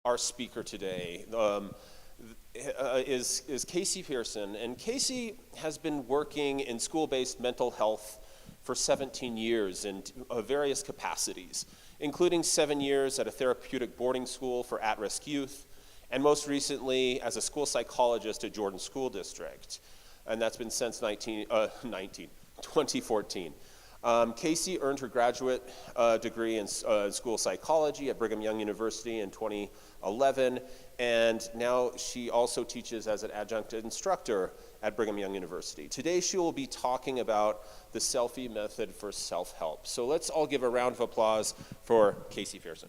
Our speaker today is Casey Pehrson, and Casey has been working in school-based mental health for 17 years in various capacities, including 7 years at a therapeutic boarding school for at-risk youth, and most recently as a school psychologist at Jordan School District, and that's been since 2014. Casey earned her graduate degree in school psychology at Brigham Young University in 2011, and now she also teaches as an adjunct instructor at Brigham Young University. Today she will be talking about the selfie method for self-help. So let's all give a round of applause for Casey Pehrson.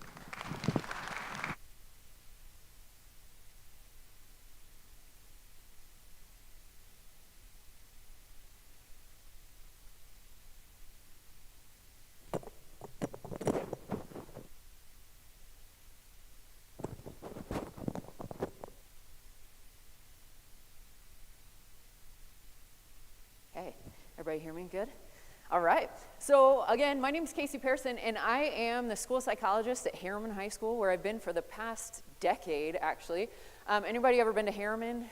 Everybody hear me good? All right. So again, my name is Casey Pehrson, and I am the school psychologist at Harriman High School, where I've been for the past decade, actually. Anybody ever been to Harriman?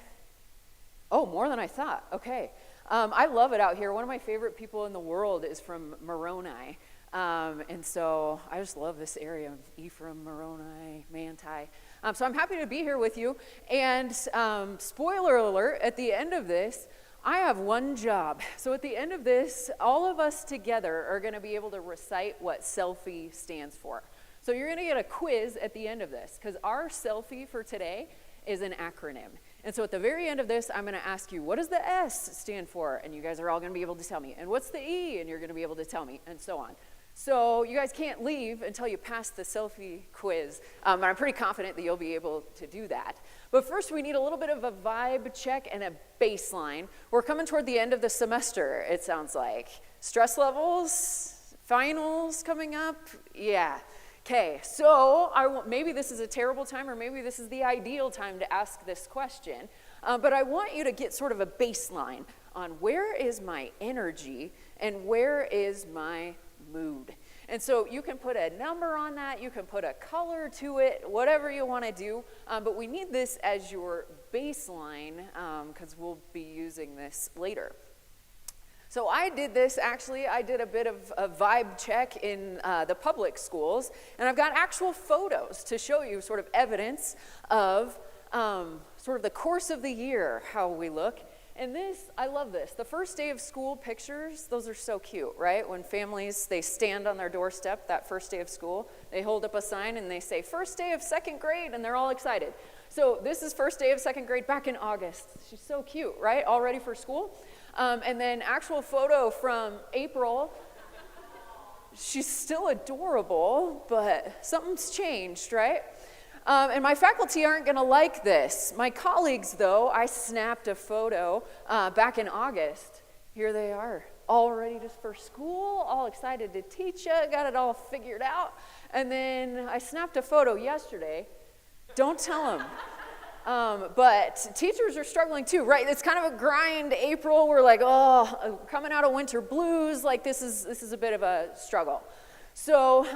Oh, more than I thought. Okay. I love it out here. One of my favorite people in the world is from Moroni. And so I just love this area of Ephraim, Moroni, Manti. So I'm happy to be here with you. And spoiler alert, at the end of this, I have one job. So at the end of this, all of us together are going to be able to recite what selfie stands for. So you're going to get a quiz at the end of this, because our selfie for today is an acronym. And so at the very end of this, I'm going to ask you, what does the S stand for? And you guys are all going to be able to tell me. And what's the E? And you're going to be able to tell me, and so on. So you guys can't leave until you pass the selfie quiz. And I'm pretty confident that you'll be able to do that. But first, we need a little bit of a vibe check and a baseline. We're coming toward the end of the semester, it sounds like. Stress levels, finals coming up, yeah. Okay, so maybe this is a terrible time, or maybe this is the ideal time to ask this question. But I want you to get sort of a baseline on where is my energy and where is my mood. And so you can put a number on that, you can put a color to it, whatever you want to do, but we need this as your baseline because we'll be using this later. So I did this, actually, I did a bit of a vibe check in the public schools, and I've got actual photos to show you sort of evidence of sort of the course of the year, how we look. And this, I love this. The first day of school pictures, those are so cute, right? When families, they stand on their doorstep that first day of school, they hold up a sign and they say, first day of second grade, and they're all excited. So this is first day of second grade back in August. She's so cute, right? All ready for school. And then actual photo from April. She's still adorable, but something's changed, right? And my faculty aren't going to like this. My colleagues, though, I snapped a photo back in August. Here they are, all ready for school, all excited to teach you, got it all figured out. And then I snapped a photo yesterday. Don't tell them. But teachers are struggling too, right? It's kind of a grind. April, we're like, oh, coming out of winter blues, like this is a bit of a struggle. So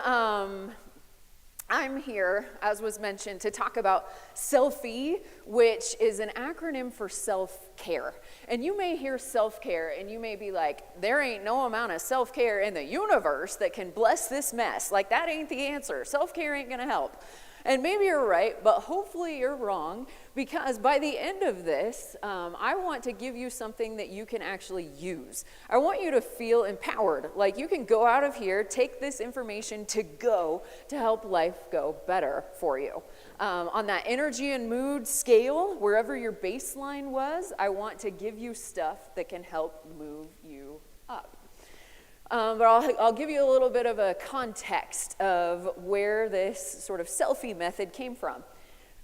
I'm here, as was mentioned, to talk about selfie, which is an acronym for self-care. And you may hear self-care, and you may be like, there ain't no amount of self-care in the universe that can bless this mess. Like, that ain't the answer. Self-care ain't going to help. And maybe you're right, but hopefully you're wrong, because by the end of this, I want to give you something that you can actually use. I want you to feel empowered, like you can go out of here, take this information to help life go better for you. On that energy and mood scale, wherever your baseline was, I want to give you stuff that can help move you up. But I'll give you a little bit of a context of where this sort of selfie method came from.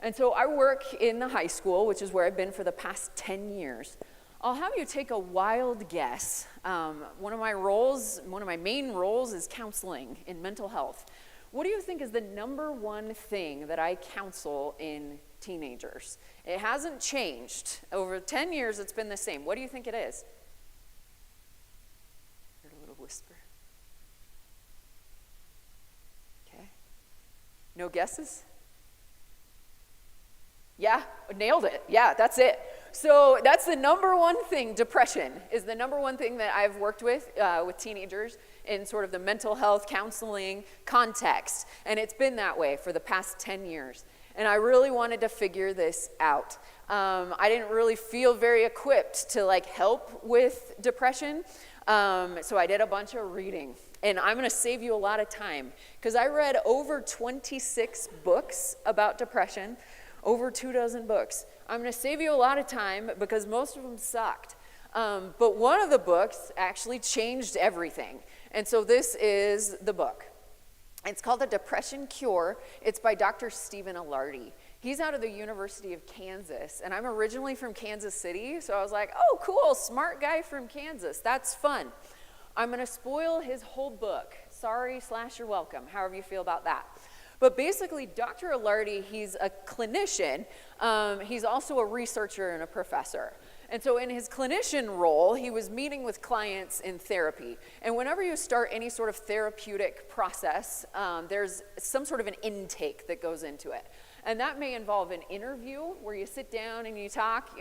And so I work in the high school, which is where I've been for the past 10 years. I'll have you take a wild guess. One of my main roles is counseling in mental health. What do you think is the number one thing that I counsel in teenagers? It hasn't changed. Over 10 years, it's been the same. What do you think it is? Whisper. Okay. No guesses? Yeah, nailed it. Yeah, that's it. So that's the number one thing, depression is the number one thing that I've worked with teenagers in sort of the mental health counseling context. And it's been that way for the past 10 years. And I really wanted to figure this out. I didn't really feel very equipped to like help with depression. So I did a bunch of reading. And I'm going to save you a lot of time because I read over 26 books about depression, over 24 books. I'm going to save you a lot of time because most of them sucked. But one of the books actually changed everything. And so this is the book. It's called The Depression Cure. It's by Dr. Stephen Alardi. He's out of the University of Kansas, and I'm originally from Kansas City, so I was like, oh, cool, smart guy from Kansas. That's fun. I'm going to spoil his whole book. Sorry / you're welcome, however you feel about that. But basically, Dr. Alardi, he's a clinician. He's also a researcher and a professor. And so in his clinician role, he was meeting with clients in therapy. And whenever you start any sort of therapeutic process, there's some sort of an intake that goes into it. And that may involve an interview where you sit down and you talk,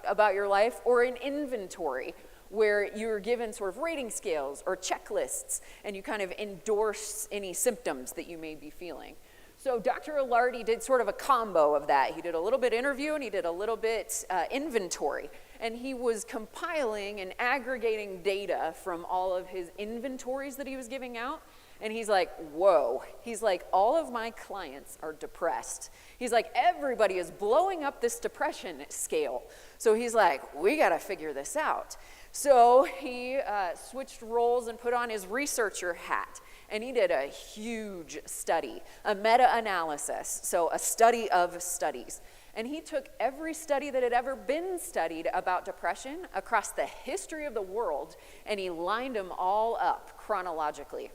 about your life, or an inventory where you're given sort of rating scales or checklists, and you kind of endorse any symptoms that you may be feeling. So Dr. Alardi did sort of a combo of that. He did a little bit interview and he did a little bit inventory. And he was compiling and aggregating data from all of his inventories that he was giving out. And he's like, whoa. He's like, all of my clients are depressed. He's like, everybody is blowing up this depression scale. So he's like, we got to figure this out. So he switched roles and put on his researcher hat. And he did a huge study, a meta-analysis, so a study of studies. And he took every study that had ever been studied about depression across the history of the world, and he lined them all up chronologically.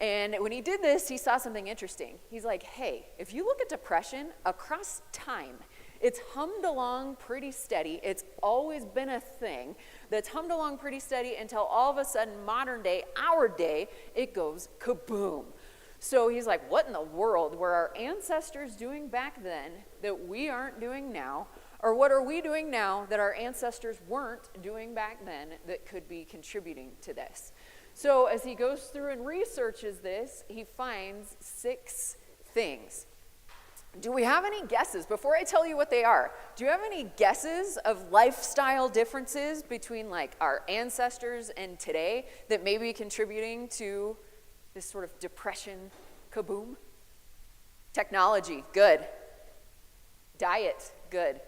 And when he did this, he saw something interesting. He's like, hey, if you look at depression across time, it's hummed along pretty steady. It's always been a thing that's hummed along pretty steady until all of a sudden, modern day, our day, it goes kaboom. So he's like, what in the world were our ancestors doing back then that we aren't doing now? Or what are we doing now that our ancestors weren't doing back then that could be contributing to this? So as he goes through and researches this, he finds 6 things. Do we have any guesses? Before I tell you what they are, do you have any guesses of lifestyle differences between like our ancestors and today that may be contributing to this sort of depression kaboom? Technology, good. Diet, good.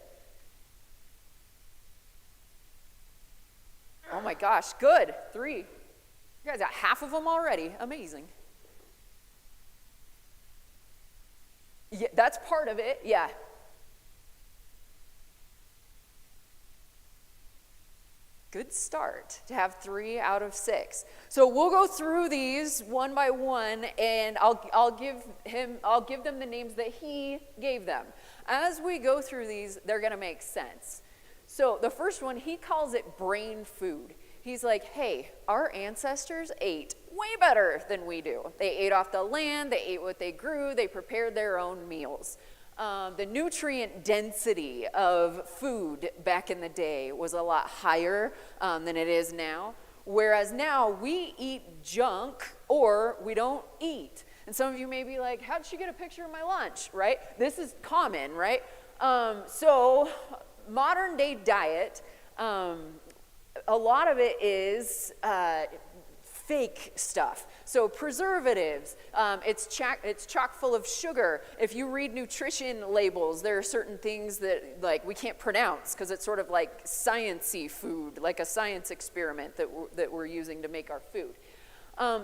Oh my gosh, good. 3. You guys got half of them already. Amazing. Yeah, that's part of it, yeah. Good start to have 3 out of 6. So we'll go through these one by one, and I'll give them the names that he gave them. As we go through these, they're going to make sense. So the first one, he calls it brain food. He's like, hey, our ancestors ate way better than we do. They ate off the land, they ate what they grew, they prepared their own meals. The nutrient density of food back in the day was a lot higher than it is now. Whereas now we eat junk or we don't eat. And some of you may be like, how'd she get a picture of my lunch, right? This is common, right? So modern day diet, a lot of it is fake stuff. So preservatives, it's chock full of sugar. If you read nutrition labels, there are certain things that like we can't pronounce because it's sort of like science-y food, like a science experiment that we're using to make our food.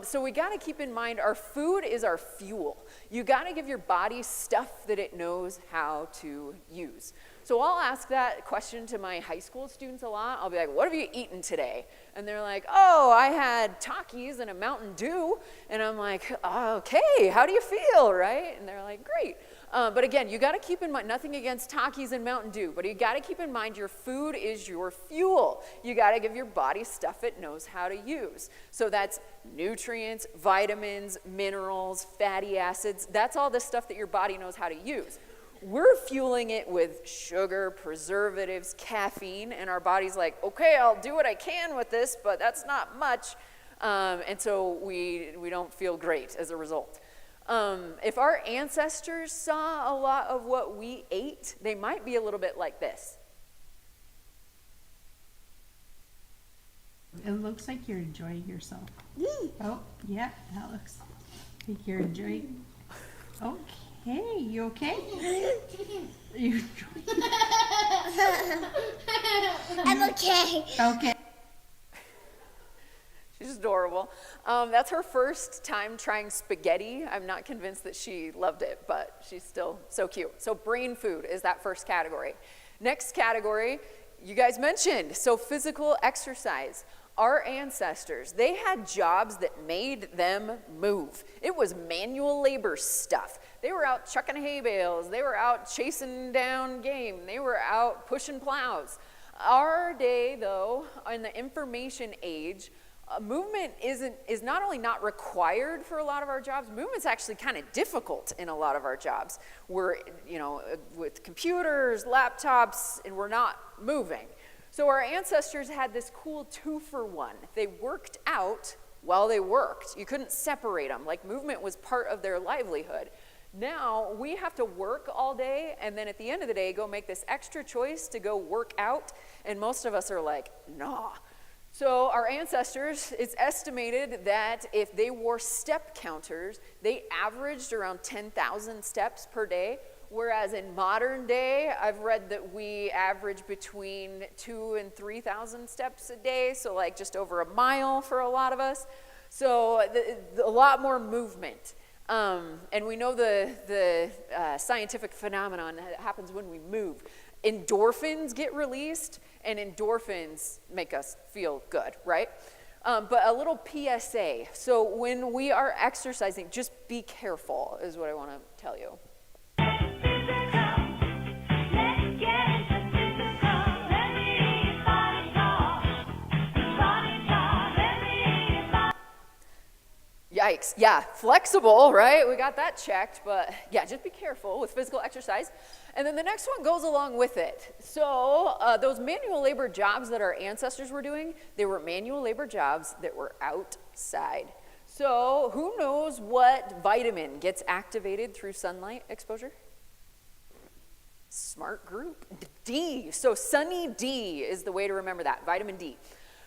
So we got to keep in mind our food is our fuel. You got to give your body stuff that it knows how to use. So I'll ask that question to my high school students a lot. I'll be like, what have you eaten today? And they're like, oh, I had Takis and a Mountain Dew. And I'm like, okay, how do you feel, right? And they're like, great. But again, you got to keep in mind, nothing against Takis and Mountain Dew, but you got to keep in mind your food is your fuel. You got to give your body stuff it knows how to use. So that's nutrients, vitamins, minerals, fatty acids. That's all the stuff that your body knows how to use. We're fueling it with sugar, preservatives, caffeine, and our body's like, okay, I'll do what I can with this, but that's not much. And so we don't feel great as a result. If our ancestors saw a lot of what we ate, they might be a little bit like this. It looks like you're enjoying yourself. Oh, yeah, that looks like you're enjoying. Okay, you okay? You I'm okay. okay? She's adorable. That's her first time trying spaghetti. I'm not convinced that she loved it, but she's still so cute. So brain food is that first category. Next category, you guys mentioned, so physical exercise. Our ancestors, they had jobs that made them move. It was manual labor stuff. They were out chucking hay bales. They were out chasing down game. They were out pushing plows. Our day, though, in the information age, movement is not only not required for a lot of our jobs, movement's actually kind of difficult in a lot of our jobs. We're, with computers, laptops, and we're not moving. So our ancestors had this cool 2-for-1. They worked out while they worked. You couldn't separate them. Like, movement was part of their livelihood. Now we have to work all day, and then at the end of the day go make this extra choice to go work out, and most of us are like, nah. So our ancestors, it's estimated that if they wore step counters, they averaged around 10,000 steps per day, whereas in modern day, I've read that we average between 2,000 and 3,000 steps a day, so like just over a mile for a lot of us. So a lot more movement. And we know the scientific phenomenon that happens when we move. Endorphins get released, and endorphins make us feel good, right? But a little PSA. So when we are exercising, just be careful is what I want to tell you. Yikes. Yeah, flexible, right? We got that checked, but yeah, just be careful with physical exercise. And then the next one goes along with it. So those manual labor jobs that our ancestors were doing, they were manual labor jobs that were outside. So who knows what vitamin gets activated through sunlight exposure? Smart group. D. So sunny D is the way to remember that, vitamin D.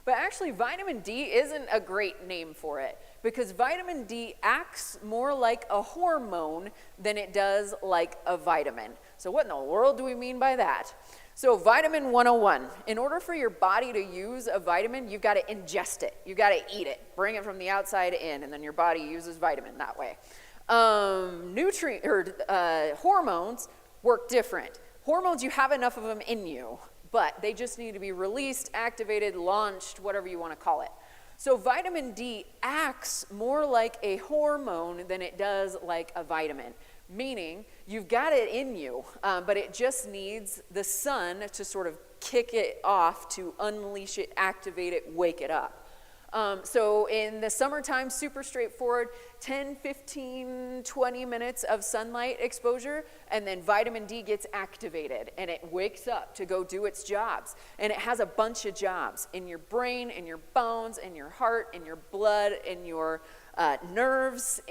But actually, vitamin D isn't a great name for it, because vitamin D acts more like a hormone than it does like a vitamin. So what in the world do we mean by that? So vitamin 101, in order for your body to use a vitamin, you've got to ingest it. You've got to eat it, bring it from the outside in, and then your body uses vitamin that way. Hormones work different. Hormones, you have enough of them in you, but they just need to be released, activated, launched, whatever you want to call it. So vitamin D acts more like a hormone than it does like a vitamin, meaning you've got it in you, but it just needs the sun to sort of kick it off, to unleash it, activate it, wake it up. So in the summertime, super straightforward, 10, 15, 20 minutes of sunlight exposure, and then vitamin D gets activated, and it wakes up to go do its jobs. And it has a bunch of jobs in your brain, in your bones, in your heart, in your blood, in your nerves.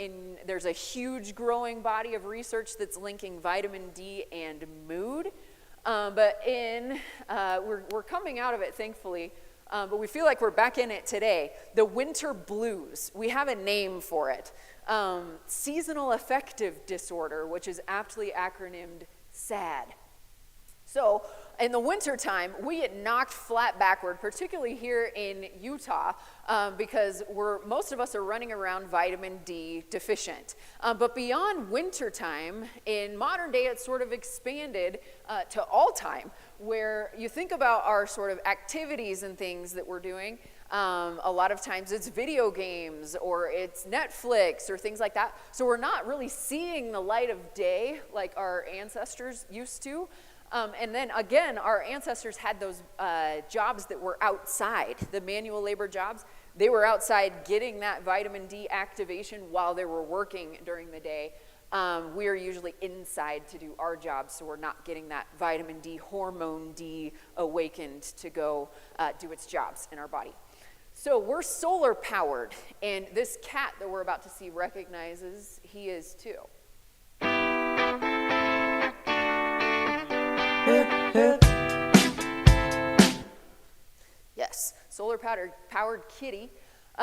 There's a huge growing body of research that's linking vitamin D and mood. But we're coming out of it, thankfully. But we feel like we're back in it today. The winter blues, we have a name for it. Seasonal affective disorder, which is aptly acronymed SAD. So in the wintertime, we get knocked flat backward, particularly here in Utah, because most of us are running around vitamin D deficient. But beyond wintertime, in modern day, it's sort of expanded to all time, where you think about our sort of activities and things that we're doing. A lot of times it's video games or it's Netflix or things like that. So we're not really seeing the light of day like our ancestors used to. And then again, our ancestors had those jobs that were outside, the manual labor jobs. They were outside getting that vitamin D activation while they were working during the day. We are usually inside to do our jobs, so we're not getting that vitamin D, hormone D awakened to go do its jobs in our body. So we're solar powered, and this cat that we're about to see recognizes he is too. Yes, solar powered kitty.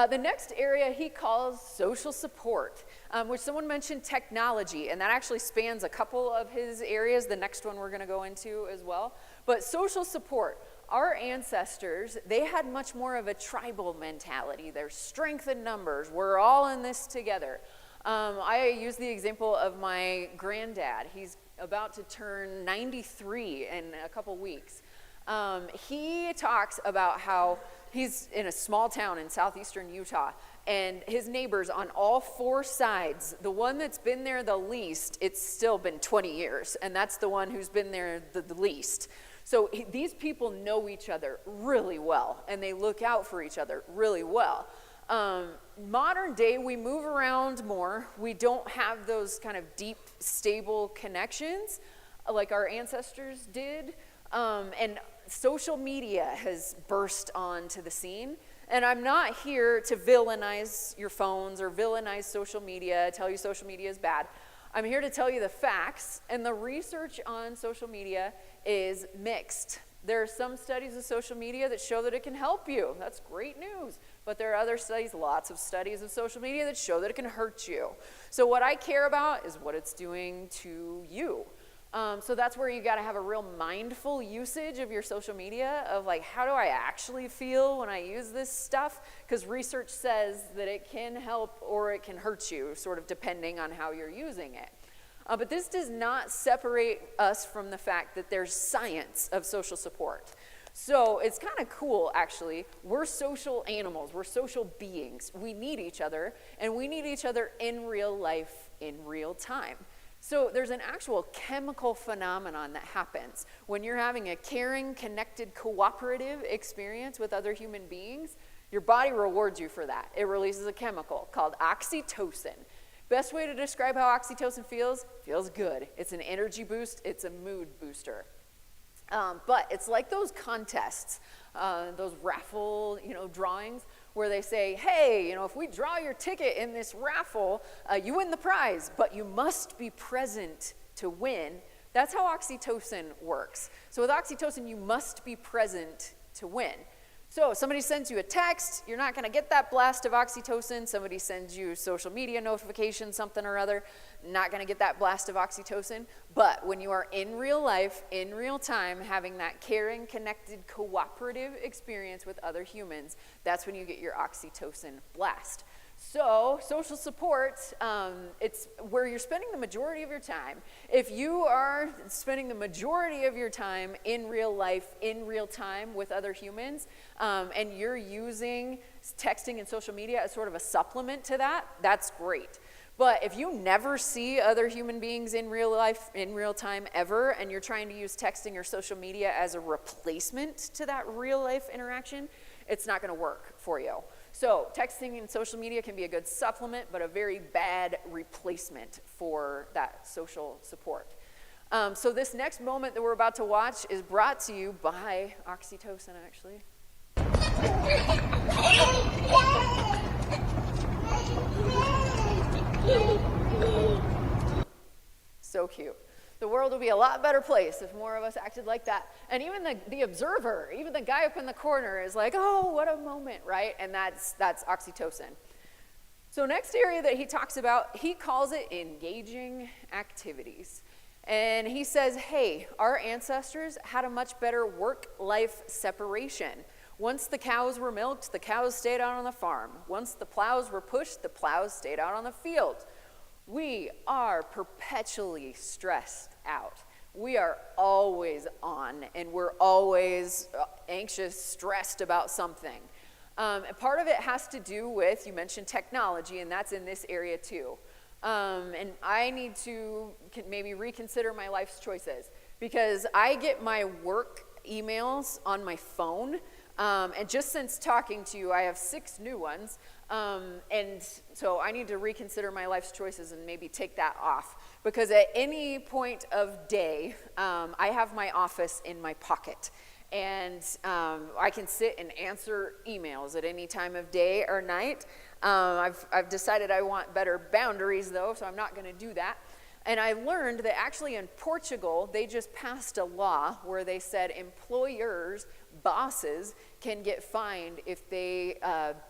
The next area he calls social support, which someone mentioned technology, and that actually spans a couple of his areas, the next one we're going to go into as well. But social support, our ancestors, they had much more of a tribal mentality. There's strength in numbers. We're all in this together. I use the example of my granddad. He's about to turn 93 in a couple weeks. He talks about how he's in a small town in southeastern Utah, and his neighbors on all four sides, the one that's been there the least, it's still been 20 years, and that's the one who's been there the least. So these people know each other really well, and they look out for each other really well. Modern day, we move around more. We don't have those kind of deep, stable connections like our ancestors did, and social media has burst onto the scene. And I'm not here to villainize your phones or villainize social media, tell you social media is bad. I'm here to tell you the facts, and the research on social media is mixed. There are some studies of social media that show that it can help you. That's great news. But there are other studies, lots of studies of social media that show that it can hurt you. So what I care about is what it's doing to you. So that's where you got to have a real mindful usage of your social media of like, how do I actually feel when I use this stuff? Because research says that it can help or it can hurt you, sort of depending on how you're using it. But this does not separate us from the fact that there's science of social support. So it's kind of cool, actually. We're social animals. We're social beings. We need each other, and we need each other in real life, in real time. So there's an actual chemical phenomenon that happens when you're having a caring, connected, cooperative experience with other human beings. Your body rewards you for that. It releases a chemical called oxytocin. Best way to describe how oxytocin feels good. It's an energy boost. It's a mood booster. But it's like those contests, those raffle, drawings where they say, hey, if we draw your ticket in this raffle, you win the prize, but you must be present to win. That's how oxytocin works. So with oxytocin, you must be present to win. So somebody sends you a text, you're not going to get that blast of oxytocin. Somebody sends you social media notification, something or other, not going to get that blast of oxytocin. But when you are in real life, in real time, having that caring, connected, cooperative experience with other humans, that's when you get your oxytocin blast. So social support, it's where you're spending the majority of your time. If you are spending the majority of your time in real life, in real time with other humans, and you're using texting and social media as sort of a supplement to that, that's great. But if you never see other human beings in real life, in real time ever, and you're trying to use texting or social media as a replacement to that real life interaction, it's not going to work for you. So texting and social media can be a good supplement, but a very bad replacement for that social support. So this next moment that we're about to watch is brought to you by oxytocin, actually. So cute. The world would be a lot better place if more of us acted like that. And even the observer, even the guy up in the corner is like, oh, what a moment, right? And that's oxytocin. So next area that he talks about, he calls it engaging activities. And he says, hey, our ancestors had a much better work-life separation. Once the cows were milked, the cows stayed out on the farm. Once the plows were pushed, the plows stayed out on the field. We are perpetually stressed out. We are always on, and we're always anxious, stressed about something. And part of it has to do with, you mentioned technology, and that's in this area too. And I need to maybe reconsider my life's choices, because I get my work emails on my phone. And just since talking to you, I have 6 new ones. And so I need to reconsider my life's choices and maybe take that off. because at any point of day, I have my office in my pocket. And I can sit and answer emails at any time of day or night. I've decided I want better boundaries, though, so I'm not going to do that. And I learned that actually in Portugal, they just passed a law where they said employers, bosses, can get fined if they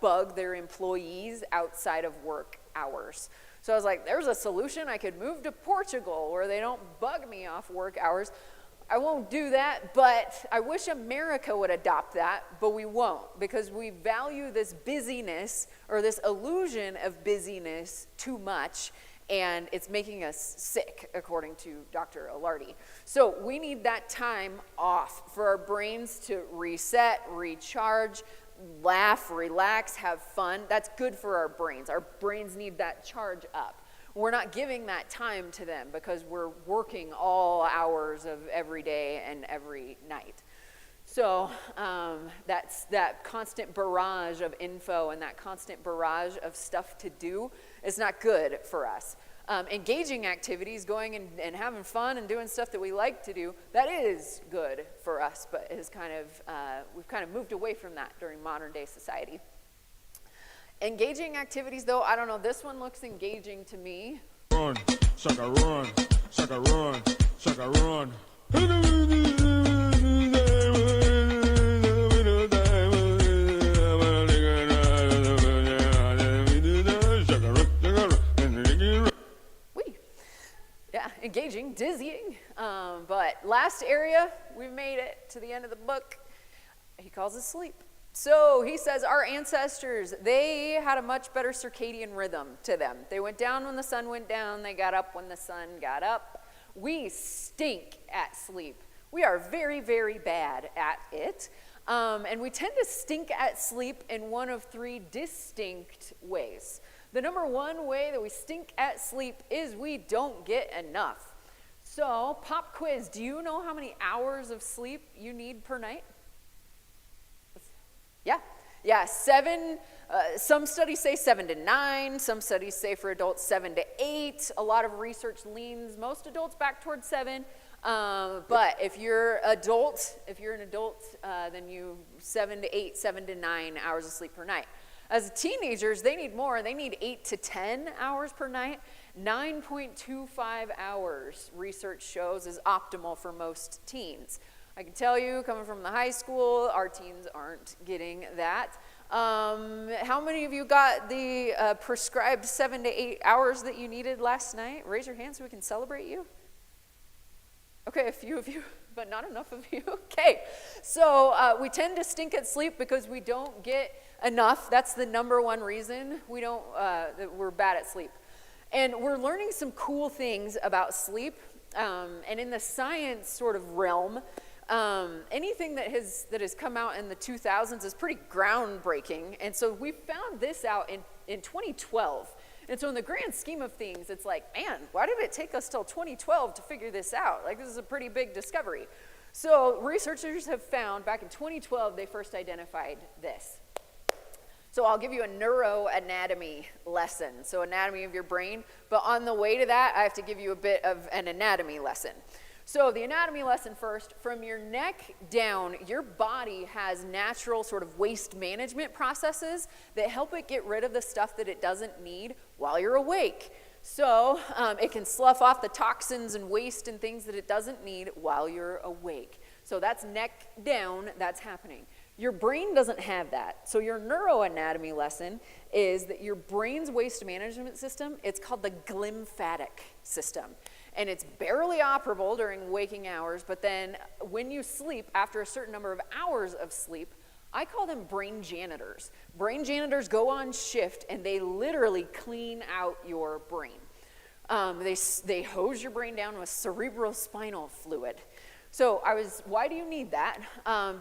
bug their employees outside of work hours. So I was like, there's a solution. I could move to Portugal where they don't bug me off work hours. I won't do that, but I wish America would adopt that, but we won't, because we value this busyness or this illusion of busyness too much, and it's making us sick, according to Dr. Alardi. So we need that time off for our brains to reset, recharge, laugh, relax, have fun. That's good for our brains. Our brains need that charge up. We're not giving that time to them because we're working all hours of every day and every night. So that's that constant barrage of info and that constant barrage of stuff to do is not good for us. Engaging activities, going and having fun and doing stuff that we like to do, that is good for us, but is we've kind of moved away from that during modern day society. Engaging activities, though, I don't know, this one looks engaging to me. Run, sucker, run, sucker, run, sucker, run. Yeah, engaging, dizzying. But last area, we've made it to the end of the book. He calls it sleep. So he says our ancestors, they had a much better circadian rhythm to them. They went down when the sun went down. They got up when the sun got up. We stink at sleep. We are very, very bad at it. And we tend to stink at sleep in one of three distinct ways. The number one way that we stink at sleep is we don't get enough. So, pop quiz, do you know how many hours of sleep you need per night? Yeah, 7, some studies say 7 to 9, some studies say for adults 7 to 8. A lot of research leans most adults back towards 7. But if you're an adult, then you 7 to 8, 7 to 9 hours of sleep per night. As teenagers, they need more. They need 8 to 10 hours per night. 9.25 hours, research shows, is optimal for most teens. I can tell you, coming from the high school, our teens aren't getting that. How many of you got the prescribed 7 to 8 hours that you needed last night? Raise your hand so we can celebrate you. Okay, a few of you, but not enough of you. Okay, so we tend to stink at sleep because we don't get enough. That's the number one reason that we're bad at sleep. And we're learning some cool things about sleep. And in the science sort of realm, anything that has come out in the 2000s is pretty groundbreaking. And so we found this out in 2012. And so in the grand scheme of things, it's like, man, why did it take us till 2012 to figure this out? Like, this is a pretty big discovery. So researchers have found, back in 2012, they first identified this. So I'll give you a neuroanatomy lesson, so anatomy of your brain. But on the way to that, I have to give you a bit of an anatomy lesson. So the anatomy lesson first, from your neck down, your body has natural sort of waste management processes that help it get rid of the stuff that it doesn't need while you're awake. So it can slough off the toxins and waste and things that it doesn't need while you're awake. So that's neck down, that's happening. Your brain doesn't have that. So your neuroanatomy lesson is that your brain's waste management system, it's called the glymphatic system. And it's barely operable during waking hours, but then when you sleep, after a certain number of hours of sleep, I call them brain janitors. Brain janitors go on shift and they literally clean out your brain. They hose your brain down with cerebrospinal fluid. So why do you need that?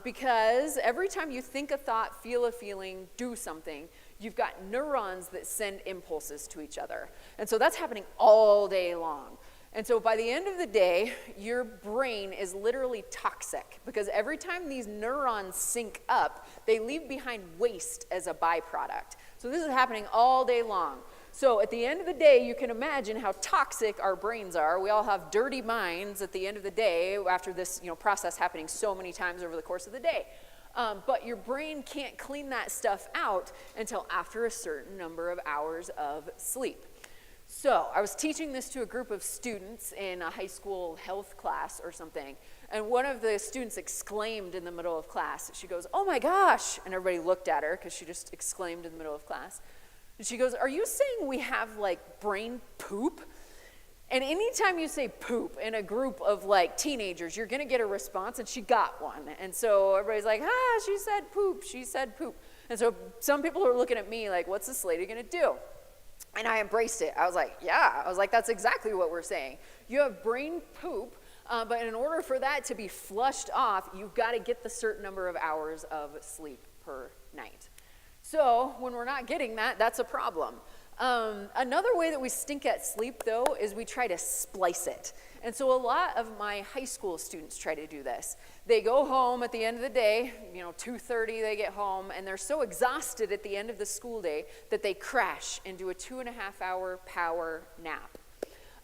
Because every time you think a thought, feel a feeling, do something, you've got neurons that send impulses to each other. And so that's happening all day long. And so by the end of the day, your brain is literally toxic because every time these neurons sync up, they leave behind waste as a byproduct. So this is happening all day long. So at the end of the day, you can imagine how toxic our brains are. We all have dirty minds at the end of the day after this process happening so many times over the course of the day. But your brain can't clean that stuff out until after a certain number of hours of sleep. So I was teaching this to a group of students in a high school health class or something, and one of the students exclaimed in the middle of class. She goes, "Oh my gosh," and everybody looked at her because she just exclaimed in the middle of class. And she goes, "Are you saying we have like brain poop?" And anytime you say poop in a group of like teenagers, you're gonna get a response, and she got one. And so everybody's like, she said poop, she said poop. And so some people are looking at me like, what's this lady gonna do? And I embraced it. I was like, that's exactly what we're saying. You have brain poop, but in order for that to be flushed off, you've gotta get the certain number of hours of sleep per night. So when we're not getting that, that's a problem. Another way that we stink at sleep, though, is we try to splice it. And so a lot of my high school students try to do this. They go home at the end of the day, 2:30 they get home, and they're so exhausted at the end of the school day that they crash into a 2.5-hour power nap.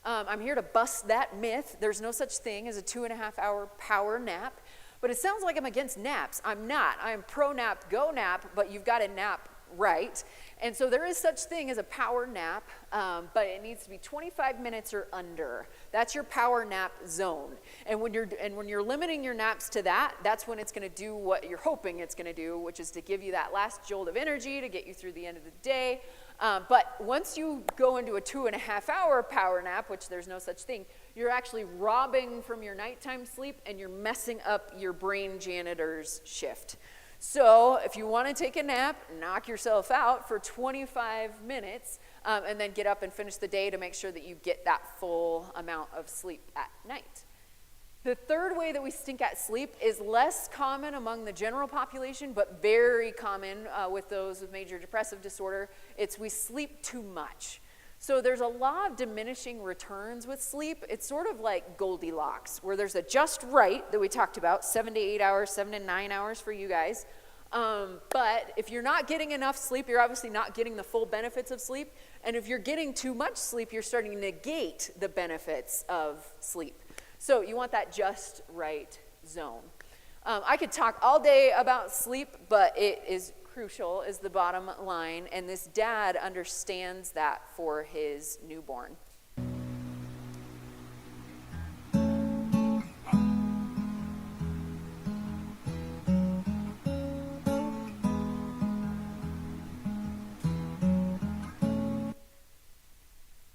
I'm here to bust that myth. There's no such thing as a 2.5-hour power nap. But it sounds like I'm against naps. I'm not. I'm pro-nap, go nap, but you've got to nap right. And so there is such thing as a power nap, but it needs to be 25 minutes or under. That's your power nap zone. And when you're limiting your naps to that, that's when it's going to do what you're hoping it's going to do, which is to give you that last jolt of energy to get you through the end of the day. But once you go into a 2.5-hour power nap, which there's no such thing, you're actually robbing from your nighttime sleep, and you're messing up your brain janitor's shift. So if you want to take a nap, knock yourself out for 25 minutes, and then get up and finish the day to make sure that you get that full amount of sleep at night. The third way that we stink at sleep is less common among the general population, but very common with those with major depressive disorder. It's we sleep too much. So there's a law of diminishing returns with sleep. It's sort of like Goldilocks, where there's a just right that we talked about, 7 to 8 hours, 7 to 9 hours for you guys. But if you're not getting enough sleep, you're obviously not getting the full benefits of sleep. And if you're getting too much sleep, you're starting to negate the benefits of sleep. So you want that just right zone. I could talk all day about sleep, but it is crucial, is the bottom line, and this dad understands that for his newborn.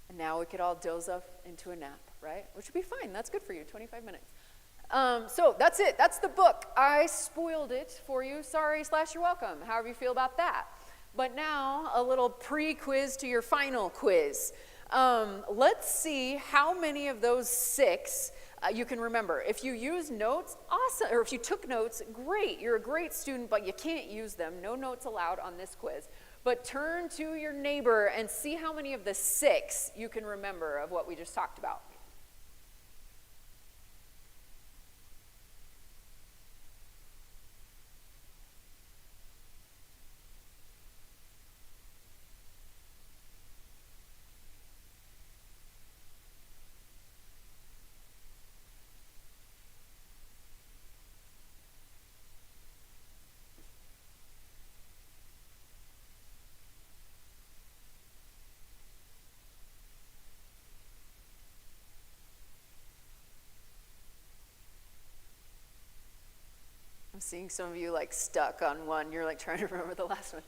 And now we could all doze off into a nap, right? Which would be fine. That's good for you, 25 minutes. So that's it. That's the book. I spoiled it for you. Sorry / you're welcome. However you feel about that. But now a little pre-quiz to your final quiz. Let's see how many of those 6 you can remember. If you use notes, awesome. Or if you took notes, great. You're a great student, but you can't use them. No notes allowed on this quiz. But turn to your neighbor and see how many of the 6 you can remember of what we just talked about. I'm seeing some of you like stuck on one. You're like trying to remember the last one.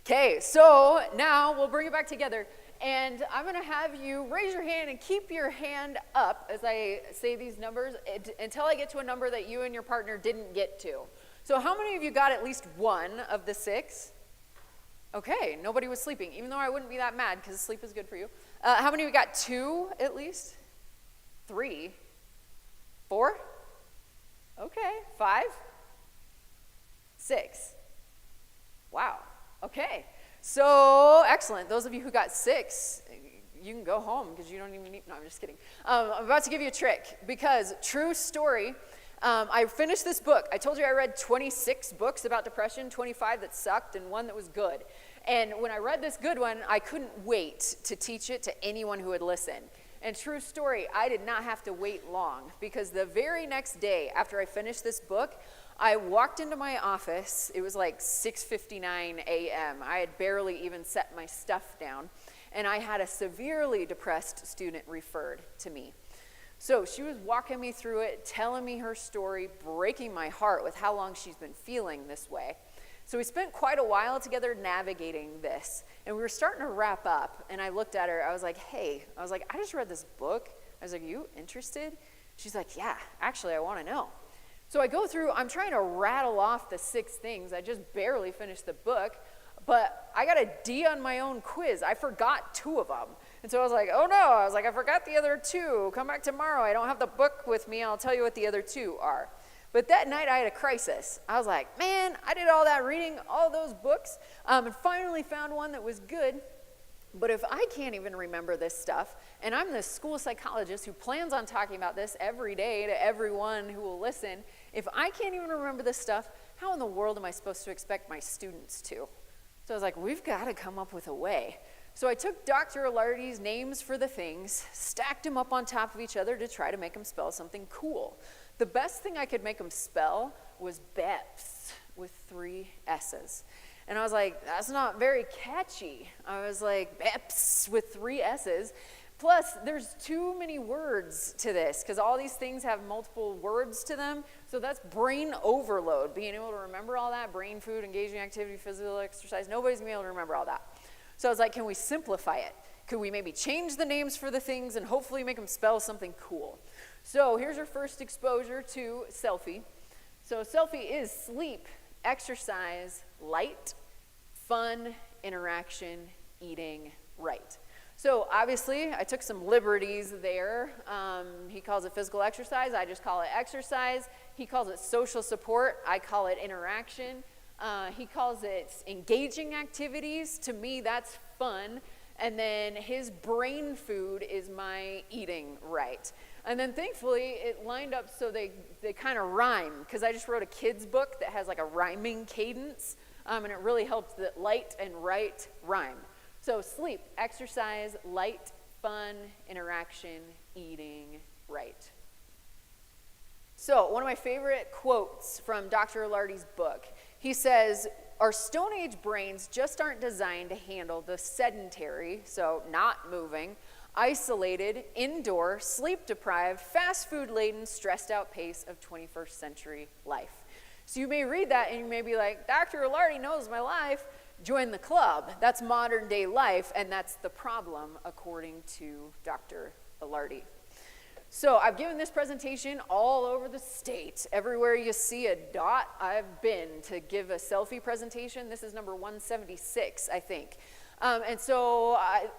Okay, so now we'll bring it back together. And I'm going to have you raise your hand and keep your hand up as I say these numbers until I get to a number that you and your partner didn't get to. So how many of you got at least one of the 6? Okay, nobody was sleeping, even though I wouldn't be that mad because sleep is good for you. How many of you got 2 at least? 3? 4? Okay, 5? 6. Wow. Okay. So excellent. Those of you who got 6, you can go home because you don't even need. No, I'm just kidding. I'm about to give you a trick because true story. I finished this book. I told you I read 26 books about depression, 25 that sucked, and 1 that was good. And when I read this good one, I couldn't wait to teach it to anyone who would listen. And true story, I did not have to wait long, because the very next day after I finished this book, I walked into my office. It was like 6:59 a.m. I had barely even set my stuff down, and I had a severely depressed student referred to me. So she was walking me through it, telling me her story, breaking my heart with how long she's been feeling this way. So we spent quite a while together navigating this, and we were starting to wrap up, and I looked at her. I was like, hey, I just read this book. I was like, you interested? She's like, yeah, actually, I want to know. So I go through, I'm trying to rattle off the 6 things. I just barely finished the book, but I got a D on my own quiz. I forgot 2 of them. And so I was like, oh no, I forgot the other 2. Come back tomorrow. I don't have the book with me. I'll tell you what the other 2 are. But that night I had a crisis. I was like, man, I did all that reading, all those books, and finally found one that was good. But if I can't even remember this stuff, and I'm the school psychologist who plans on talking about this every day to everyone who will listen, if I can't even remember this stuff, how in the world am I supposed to expect my students to? So I was like, we've got to come up with a way. So I took Dr. Alardi's names for the things, stacked them up on top of each other to try to make them spell something cool. The best thing I could make them spell was BEPS with 3 S's. And I was like, that's not very catchy. I was like, BEPS with 3 S's. Plus, there's too many words to this, because all these things have multiple words to them. So that's brain overload, being able to remember all that, brain food, engaging activity, physical exercise. Nobody's going to be able to remember all that. So I was like, can we simplify it? Could we maybe change the names for the things and hopefully make them spell something cool? So here's our first exposure to selfie. So selfie is sleep, exercise, light, fun, interaction, eating, right. So obviously I took some liberties there. He calls it physical exercise. I just call it exercise. He calls it social support. I call it interaction. He calls it engaging activities. To me, that's fun. And then his brain food is my eating right. And then thankfully, it lined up so they kind of rhyme, because I just wrote a kid's book that has like a rhyming cadence, and it really helped that light and right rhyme. So sleep, exercise, light, fun, interaction, eating, right. So one of my favorite quotes from Dr. Alardi's book, he says, our Stone Age brains just aren't designed to handle the sedentary, so not moving, isolated, indoor, sleep-deprived, fast food-laden, stressed-out pace of 21st century life. So you may read that and you may be like, Dr. Alardi knows my life. Join the club. That's modern-day life, and that's the problem, according to Dr. Alardi. So I've given this presentation all over the state. Everywhere you see a dot, I've been to give a selfie presentation. This is number 176, I think. And so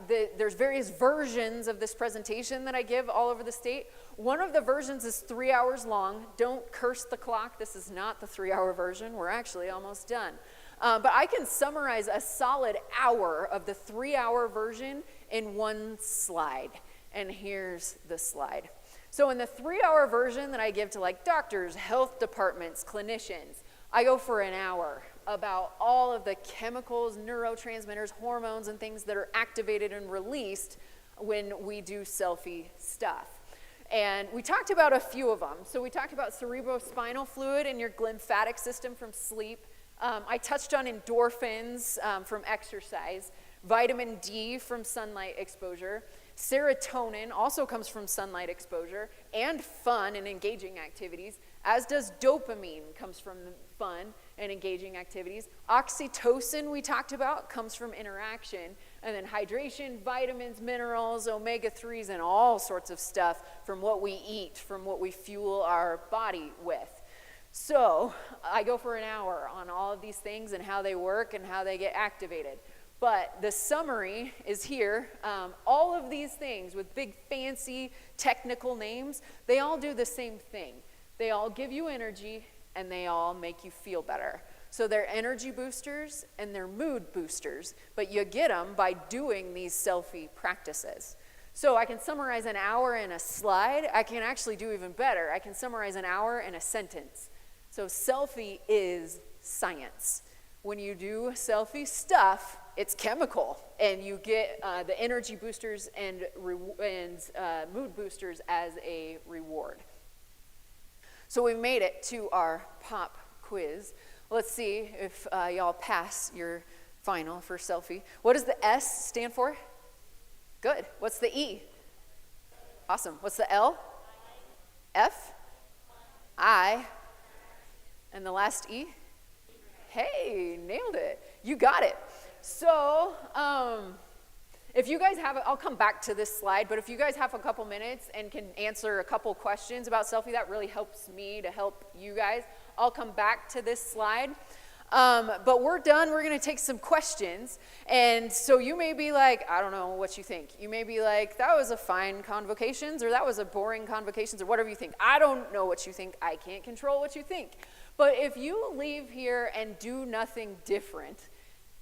there's various versions of this presentation that I give all over the state. One of the versions is 3 hours long. Don't curse the clock. This is not the 3-hour version. We're actually almost done. But I can summarize a solid hour of the 3-hour version in one slide. And here's the slide. So in the 3-hour version that I give to like doctors, health departments, clinicians, I go for an hour about all of the chemicals, neurotransmitters, hormones, and things that are activated and released when we do selfie stuff. And we talked about a few of them. So we talked about cerebrospinal fluid in your lymphatic system from sleep. I touched on endorphins from exercise, vitamin D from sunlight exposure. Serotonin also comes from sunlight exposure and fun and engaging activities, as does dopamine, comes from fun and engaging activities. Oxytocin, we talked about, comes from interaction. And then hydration, vitamins, minerals, omega-3s, and all sorts of stuff from what we eat, from what we fuel our body with. So I go for an hour on all of these things and how they work and how they get activated. But the summary is here. All of these things with big fancy technical names, they all do the same thing. They all give you energy and they all make you feel better. So they're energy boosters and they're mood boosters, but you get them by doing these selfie practices. So I can summarize an hour in a slide. I can actually do even better. I can summarize an hour in a sentence. So selfie is science. When you do selfie stuff, it's chemical, and you get the energy boosters and mood boosters as a reward. So we made it to our pop quiz. Let's see if y'all pass your final for selfie. What does the S stand for? Good. What's the E? Awesome. What's the L? F? I? And the last E? Hey, nailed it. You got it. So, if you guys have, I'll come back to this slide, but if you guys have a couple minutes and can answer a couple questions about selfie, that really helps me to help you guys. I'll come back to this slide. But we're done. We're going to take some questions. And so you may be like, I don't know what you think. You may be like, that was a fine convocations, or that was a boring convocations, or whatever you think. I don't know what you think. I can't control what you think. But if you leave here and do nothing different,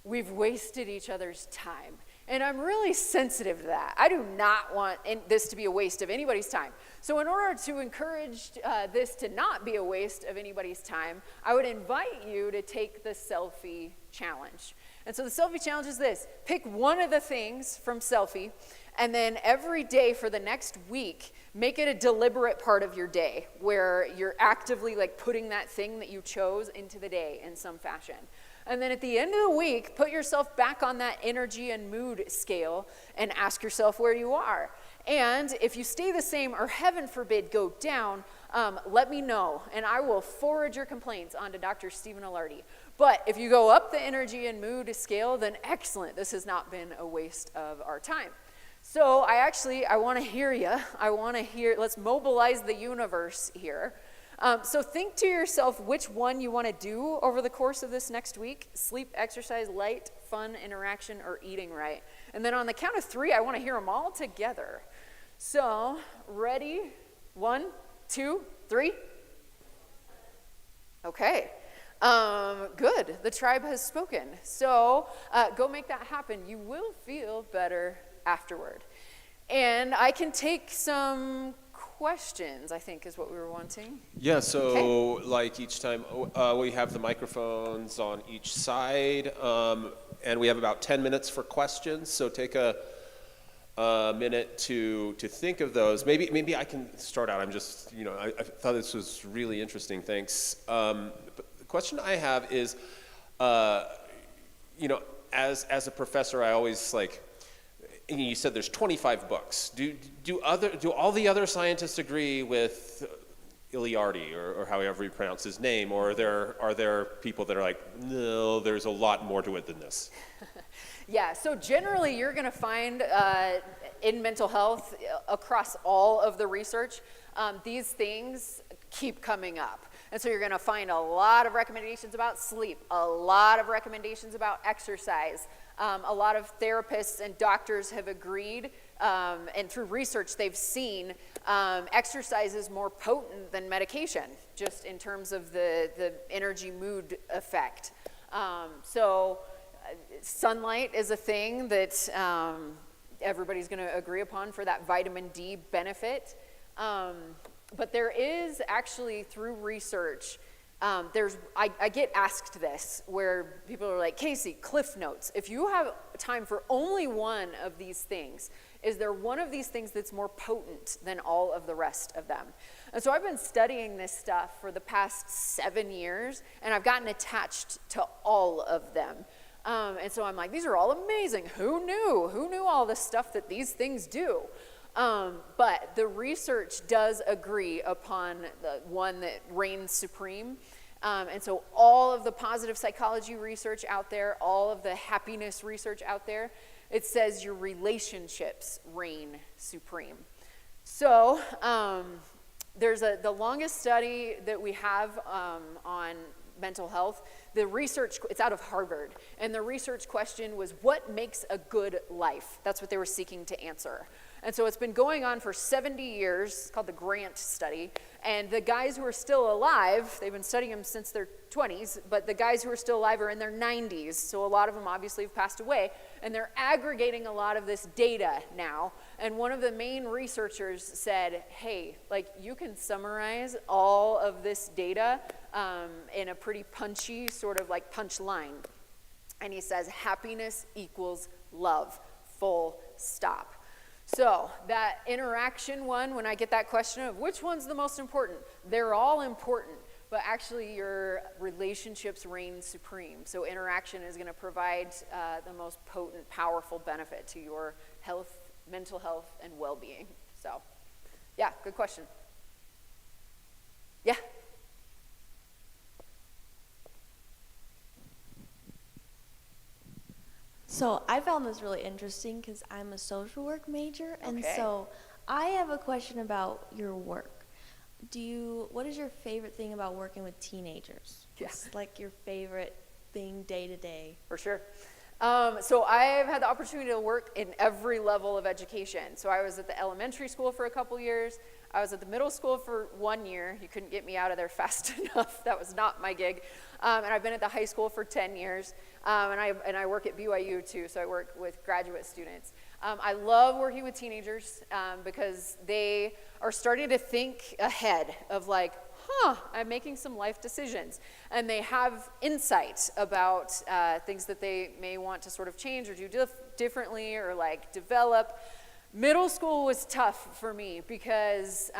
we've wasted each other's time. And I'm really sensitive to that. I do not want this to be a waste of anybody's time. So in order to encourage this to not be a waste of anybody's time, I would invite you to take the selfie challenge. And so the selfie challenge is this. Pick one of the things from selfie, and then every day for the next week, make it a deliberate part of your day where you're actively like putting that thing that you chose into the day in some fashion. And then at the end of the week, put yourself back on that energy and mood scale and ask yourself where you are. And if you stay the same, or heaven forbid, go down, let me know, and I will forward your complaints onto Dr. Stephen Alardi. But if you go up the energy and mood scale, then excellent. This has not been a waste of our time. So I want to hear you. Let's mobilize the universe here. So think to yourself which one you want to do over the course of this next week: sleep, exercise, light, fun, interaction, or eating right. And then on the count of 3, I want to hear them all together. So, ready? 1, 2, 3. Okay. Good. The tribe has spoken. So, go make that happen. You will feel better afterward. And I can take some questions, I think, is what we were wanting. Yeah, so Okay. like each time, we have the microphones on each side, and we have about 10 minutes for questions, so take a minute to think of those. Maybe I can start out. I'm just, I thought this was really interesting, thanks. But the question I have is, as a professor, I always you said there's 25 books. Do all the other scientists agree with Iliardi, or however you pronounce his name, or are there people that are like, no, there's a lot more to it than this? Yeah, so generally you're going to find in mental health, across all of the research, these things keep coming up. And so you're going to find a lot of recommendations about sleep, a lot of recommendations about exercise. A lot of therapists and doctors have agreed, and through research they've seen exercise is more potent than medication, just in terms of the energy mood effect. So sunlight is a thing that everybody's going to agree upon for that vitamin D benefit. But there is actually, through research, I get asked this, where people are like, Casey, cliff notes. If you have time for only one of these things, is there one of these things that's more potent than all of the rest of them? And so I've been studying this stuff for the past 7 years, and I've gotten attached to all of them. And so I'm like, these are all amazing. Who knew? Who knew all this stuff that these things do? But the research does agree upon the one that reigns supreme. And so all of the positive psychology research out there, all of the happiness research out there, it says your relationships reign supreme. So there's the longest study that we have on mental health. The research, it's out of Harvard, and the research question was, what makes a good life? That's what they were seeking to answer. And so it's been going on for 70 years. It's called the Grant Study. And the guys who are still alive, they've been studying them since their 20s, but the guys who are still alive are in their 90s. So a lot of them obviously have passed away. And they're aggregating a lot of this data now. And one of the main researchers said, hey, you can summarize all of this data in a pretty punchy, sort of like punch line. And he says, happiness equals love, full stop. So that interaction one, when I get that question of which one's the most important, they're all important, but actually your relationships reign supreme. So interaction is going to provide the most potent, powerful benefit to your health, mental health, and well-being. So, yeah, good question. Yeah. So I found this really interesting because I'm a social work major, and Okay. so I have a question about your work. What is your favorite thing about working with teenagers? Yeah. What's like your favorite thing day to day? For sure. So I've had the opportunity to work in every level of education. So I was at the elementary school for a couple years. I was at the middle school for 1 year. You couldn't get me out of there fast enough. That was not my gig. And I've been at the high school for 10 years. And I work at BYU too, so I work with graduate students. I love working with teenagers because they are starting to think ahead of like, I'm making some life decisions. And they have insight about things that they may want to sort of change or do differently or like develop. Middle school was tough for me because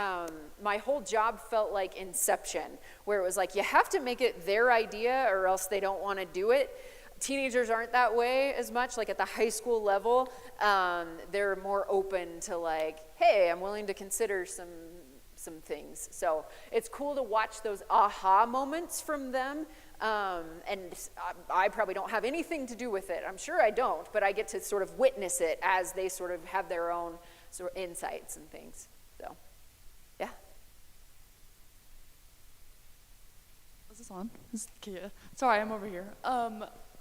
my whole job felt like Inception, where it was like you have to make it their idea or else they don't want to do it. Teenagers aren't that way as much. Like at the high school level, they're more open to like, hey, I'm willing to consider some things. So it's cool to watch those aha moments from them. And I probably don't have anything to do with it. I'm sure I don't, but I get to sort of witness it as they sort of have their own sort of insights and things. So, yeah. Is this on? Okay. Sorry, I'm over here.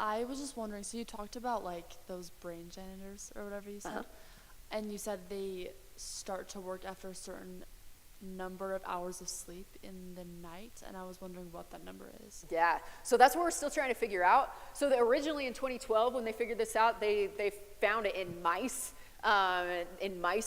I was just wondering, so you talked about like those brain janitors or whatever you said, and you said they start to work after a certain number of hours of sleep in the night, and I was wondering what that number is. Yeah, so that's what we're still trying to figure out. So originally in 2012, when they figured this out, they found it in mice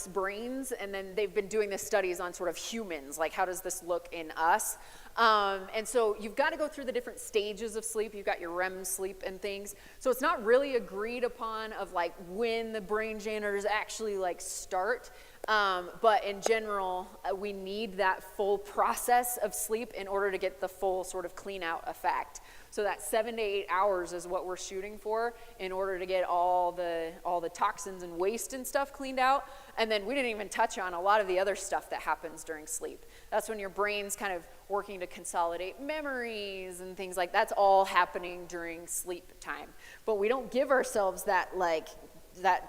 brains, and then they've been doing this studies on sort of humans, like how does this look in us? And so you've got to go through the different stages of sleep. You've got your REM sleep and things. So it's not really agreed upon of like when the brain janitors actually like start. But in general, we need that full process of sleep in order to get the full sort of clean out effect. So that 7 to 8 hours is what we're shooting for in order to get all the toxins and waste and stuff cleaned out. And then we didn't even touch on a lot of the other stuff that happens during sleep. That's when your brain's kind of working to consolidate memories and things like that's all happening during sleep time. But we don't give ourselves that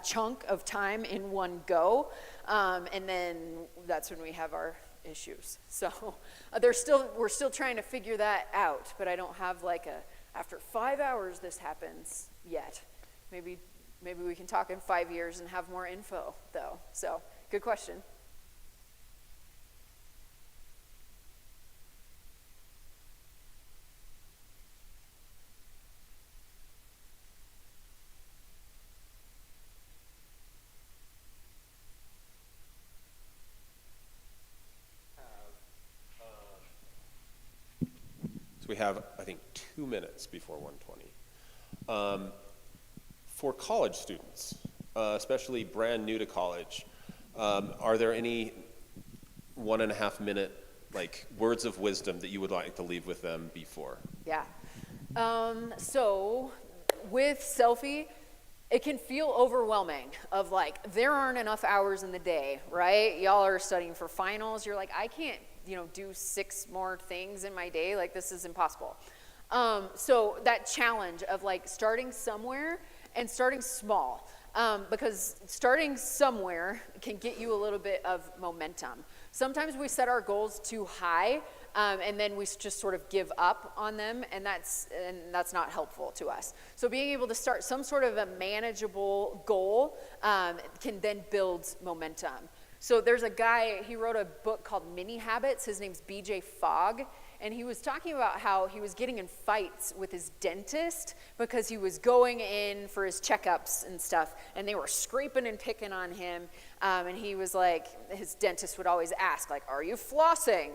chunk of time in one go. And then that's when we have our issues. So we're still trying to figure that out, but I don't have like after 5 hours this happens yet. Maybe we can talk in 5 years and have more info though. So good question. So we have, I think, 2 minutes before 1:20. For college students, especially brand new to college, are there any 1.5 minute like words of wisdom that you would like to leave with them before? Yeah. So with selfie, it can feel overwhelming of like, there aren't enough hours in the day, right? Y'all are studying for finals. You're like, I can't, do 6 more things in my day. Like, this is impossible. So that challenge of like starting somewhere and starting small, because starting somewhere can get you a little bit of momentum. Sometimes we set our goals too high, and then we just sort of give up on them, and that's not helpful to us. So being able to start some sort of a manageable goal can then build momentum. So there's a guy, he wrote a book called Mini Habits. His name's BJ Fogg. And he was talking about how he was getting in fights with his dentist because he was going in for his checkups and stuff, and they were scraping and picking on him. And he was like, his dentist would always ask, like, are you flossing?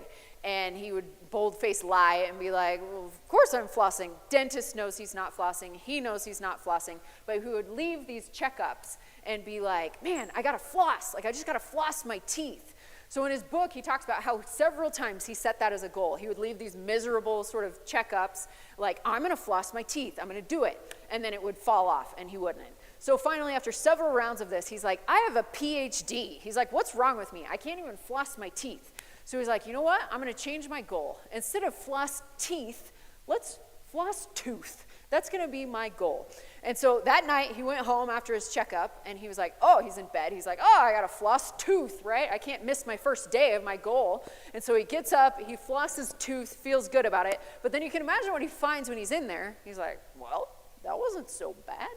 and he would bold-faced lie and be like, well, of course I'm flossing. Dentist knows he's not flossing. He knows he's not flossing. But he would leave these checkups and be like, man, I gotta floss. Like, I just gotta floss my teeth. So in his book, he talks about how several times he set that as a goal. He would leave these miserable sort of checkups, like, I'm gonna floss my teeth, I'm gonna do it. And then it would fall off, and he wouldn't. So finally, after several rounds of this, he's like, I have a PhD. He's like, what's wrong with me? I can't even floss my teeth. So he's like, you know what? I'm gonna change my goal. Instead of floss teeth, let's floss tooth. That's gonna be my goal. And so that night, he went home after his checkup, and he was like, oh, he's in bed. He's like, oh, I gotta floss tooth, right? I can't miss my first day of my goal. And so he gets up, he flosses tooth, feels good about it, but then you can imagine what he finds when he's in there. He's like, well, that wasn't so bad.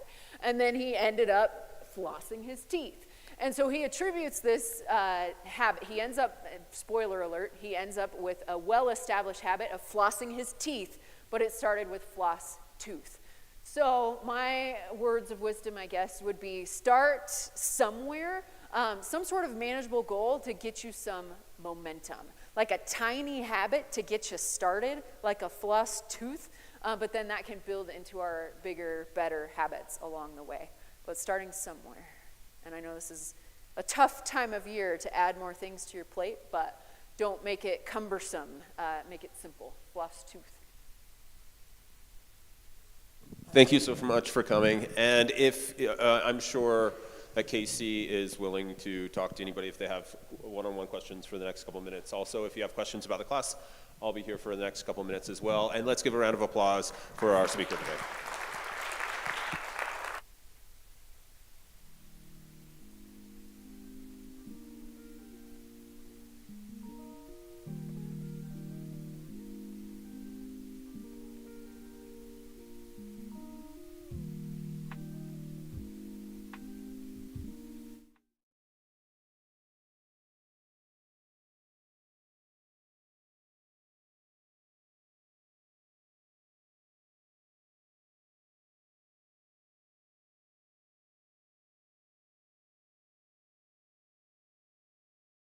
And then he ended up flossing his teeth. And so he attributes this habit. He ends up, spoiler alert, he ends up with a well-established habit of flossing his teeth, but it started with floss tooth. So my words of wisdom, I guess, would be start somewhere, some sort of manageable goal to get you some momentum, like a tiny habit to get you started, like a floss tooth, but then that can build into our bigger, better habits along the way. But starting somewhere. And I know this is a tough time of year to add more things to your plate, but don't make it cumbersome. Make it simple. Floss tooth. Thank you so much for coming. And if I'm sure that Casey is willing to talk to anybody if they have one-on-one questions for the next couple minutes. Also, if you have questions about the class, I'll be here for the next couple minutes as well. And let's give a round of applause for our speaker today.